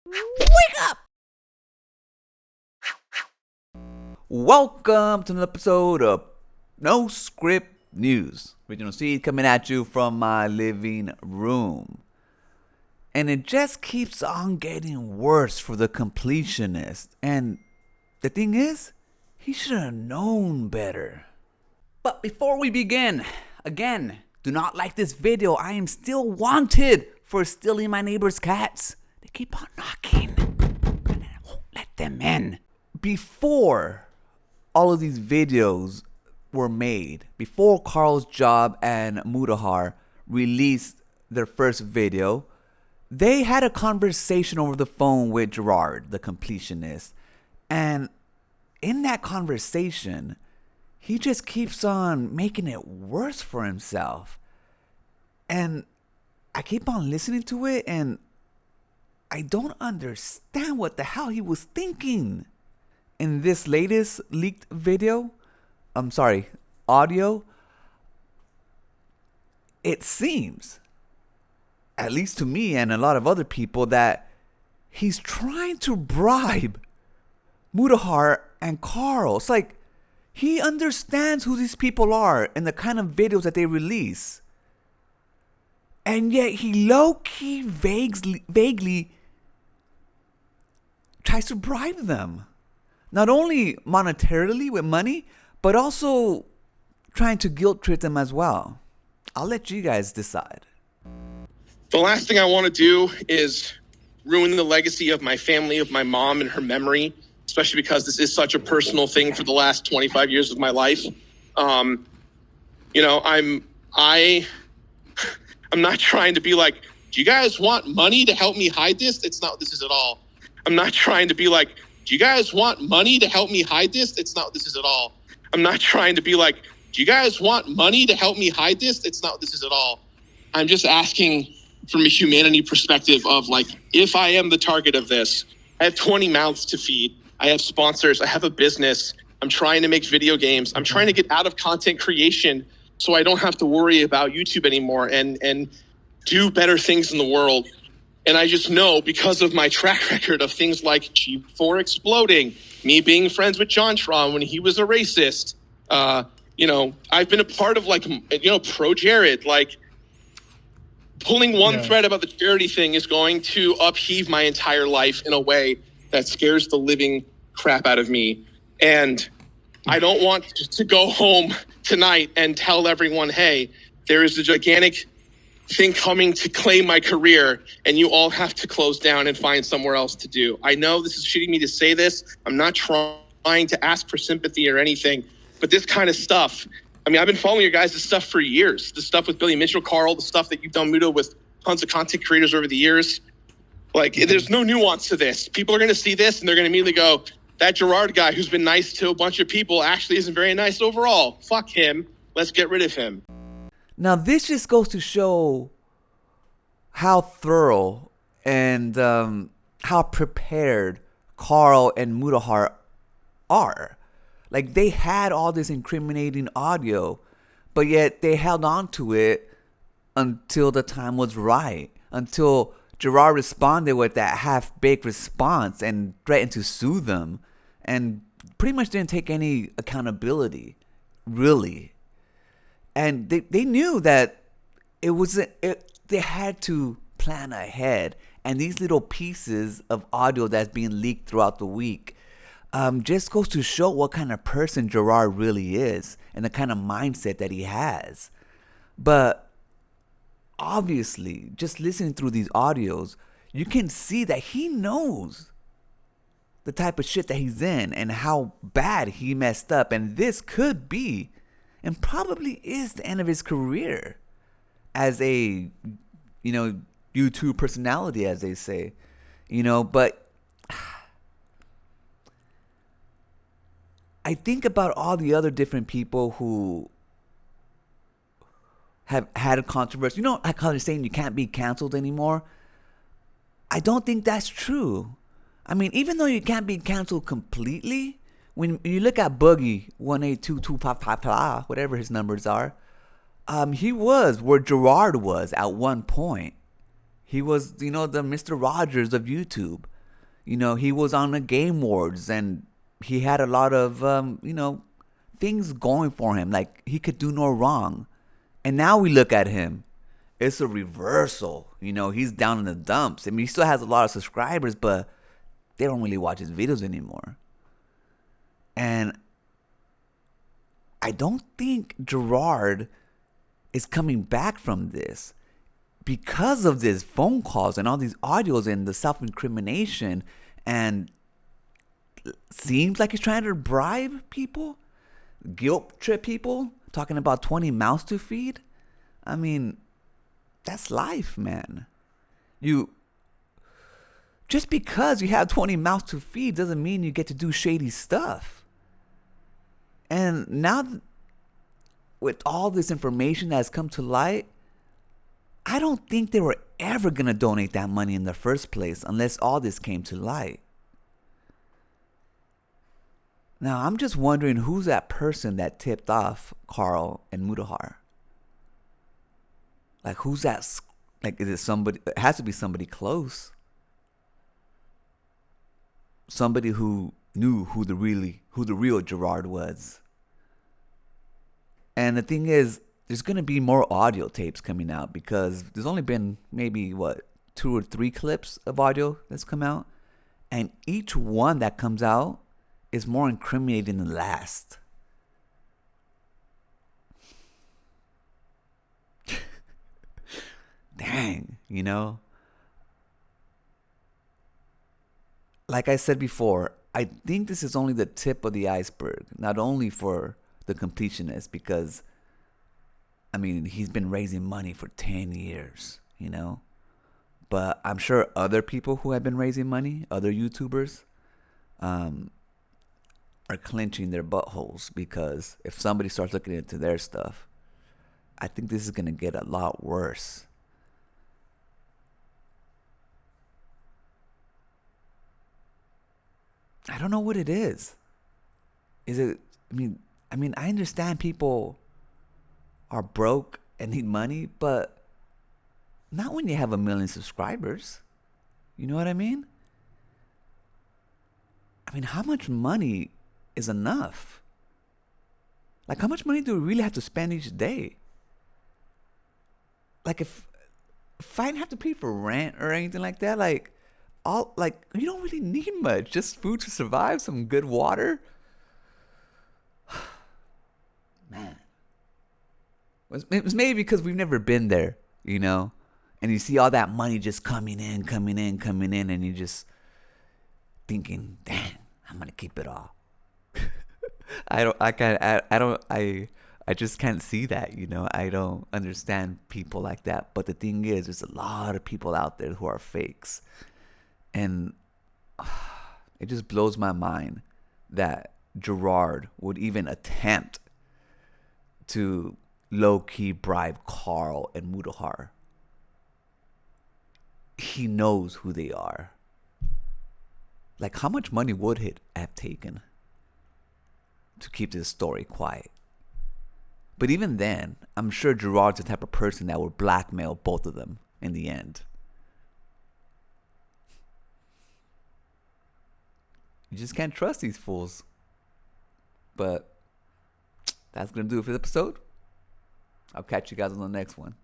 Wake up! Welcome to an episode of No Script News. Original Seed coming at you from my living room. And it just keeps on getting worse for the completionist. And the thing is, he should have known better. But before we begin, again, do not like this video. I am still wanted for stealing my neighbor's cats. They keep on knocking, and I won't let them in. Before all of these videos were made, before Karl Jobst and Muta released their first video, they had a conversation over the phone with Jirard, the completionist. And in that conversation, he just keeps on making it worse for himself. And I keep on listening to it, and I don't understand what the hell he was thinking. In this latest leaked audio, it seems, at least to me and a lot of other people, that he's trying to bribe Muta and Karl. It's like he understands who these people are and the kind of videos that they release. And yet he low-key vaguely tries to bribe them. Not only monetarily with money, but also trying to guilt trip them as well. I'll let you guys decide. The last thing I want to do is ruin the legacy of my family, of my mom and her memory, especially because this is such a personal thing for the last 25 years of my life. I'm not trying to be like, do you guys want money to help me hide this? It's not what this is at all. I'm not trying to be like, do you guys want money to help me hide this? It's not what this is at all. I'm not trying to be like, do you guys want money to help me hide this? It's not what this is at all. I'm just asking from a humanity perspective of like, if I am the target of this, I have 20 mouths to feed. I have sponsors. I have a business. I'm trying to make video games. I'm trying to get out of content creation so I don't have to worry about YouTube anymore and do better things in the world. And I just know, because of my track record of things like G4 exploding, me being friends with John Tron when he was a racist, I've been a part of pro Jirard, like pulling one thread about the charity thing is going to upheave my entire life in a way that scares the living crap out of me. And I don't want to go home tonight and tell everyone, hey, there is a gigantic thing coming to claim my career, and you all have to close down and find somewhere else to do. I know this is shitty me to say this. I'm not trying to ask for sympathy or anything, but this kind of stuff, I mean, I've been following your guys' stuff for years. The stuff with Billy Mitchell, Karl, the stuff that you've done, Muta, with tons of content creators over the years. Like, there's no nuance to this. People are going to see this, and they're going to immediately go, that Jirard guy who's been nice to a bunch of people actually isn't very nice overall. Fuck him. Let's get rid of him. Now, this just goes to show how thorough and how prepared Karl and Muta are. Like, they had all this incriminating audio, but yet they held on to it until the time was right. Until Jirard responded with that half-baked response and threatened to sue them, and pretty much didn't take any accountability, really. And they knew that they had to plan ahead. And these little pieces of audio that's being leaked throughout the week just goes to show what kind of person Jirard really is and the kind of mindset that he has. But obviously, just listening through these audios, you can see that he knows the type of shit that he's in and how bad he messed up. And this could be, and probably is, the end of his career as a, YouTube personality, as they say. But I think about all the other different people who have had a controversy. I call it saying you can't be canceled anymore. I don't think that's true. I mean, even though you can't be canceled completely, when you look at Boogie 1822 whatever his numbers are, he was where Jirard was at one point. He was, the Mr. Rogers of YouTube. He was on the Game Awards and he had a lot of, things going for him. Like, he could do no wrong. And now we look at him. It's a reversal. He's down in the dumps. I mean, he still has a lot of subscribers, but they don't really watch his videos anymore. And I don't think Jirard is coming back from this because of these phone calls and all these audios and the self-incrimination, and seems like he's trying to bribe people, guilt trip people, talking about 20 mouths to feed. I mean, that's life, man. Just because you have 20 mouths to feed doesn't mean you get to do shady stuff. And now, with all this information that has come to light, I don't think they were ever going to donate that money in the first place unless all this came to light. Now, I'm just wondering who's that person that tipped off Karl and Muta. Like, who's that? Like, is it somebody? It has to be somebody close. Somebody who knew who the real Jirard was. And the thing is, there's going to be more audio tapes coming out because there's only been maybe, 2 or 3 clips of audio that's come out. And each one that comes out is more incriminating than the last. Dang, Like I said before, I think this is only the tip of the iceberg. Not only for the Completionist, because I mean, he's been raising money for 10 years, But I'm sure other people who have been raising money, other YouTubers, are clenching their buttholes, because if somebody starts looking into their stuff, I think this is going to get a lot worse. I don't know what it is. Is it, I mean, I understand people are broke and need money, but not when you have 1 million subscribers. You know what I mean? I mean, how much money is enough? Like, how much money do we really have to spend each day? Like, if I didn't have to pay for rent or anything like that, you don't really need much. Just food to survive, some good water. Man. It was maybe because we've never been there, And you see all that money just coming in, and you're just thinking, "Damn, I'm gonna keep it all." I just can't see that, I don't understand people like that. But the thing is, there's a lot of people out there who are fakes, and it just blows my mind that Jirard would even attempt to low-key bribe Karl and Muta. He knows who they are. Like, how much money would it have taken to keep this story quiet? But even then, I'm sure Jirard's the type of person that would blackmail both of them in the end. You just can't trust these fools. But that's going to do it for the episode. I'll catch you guys on the next one.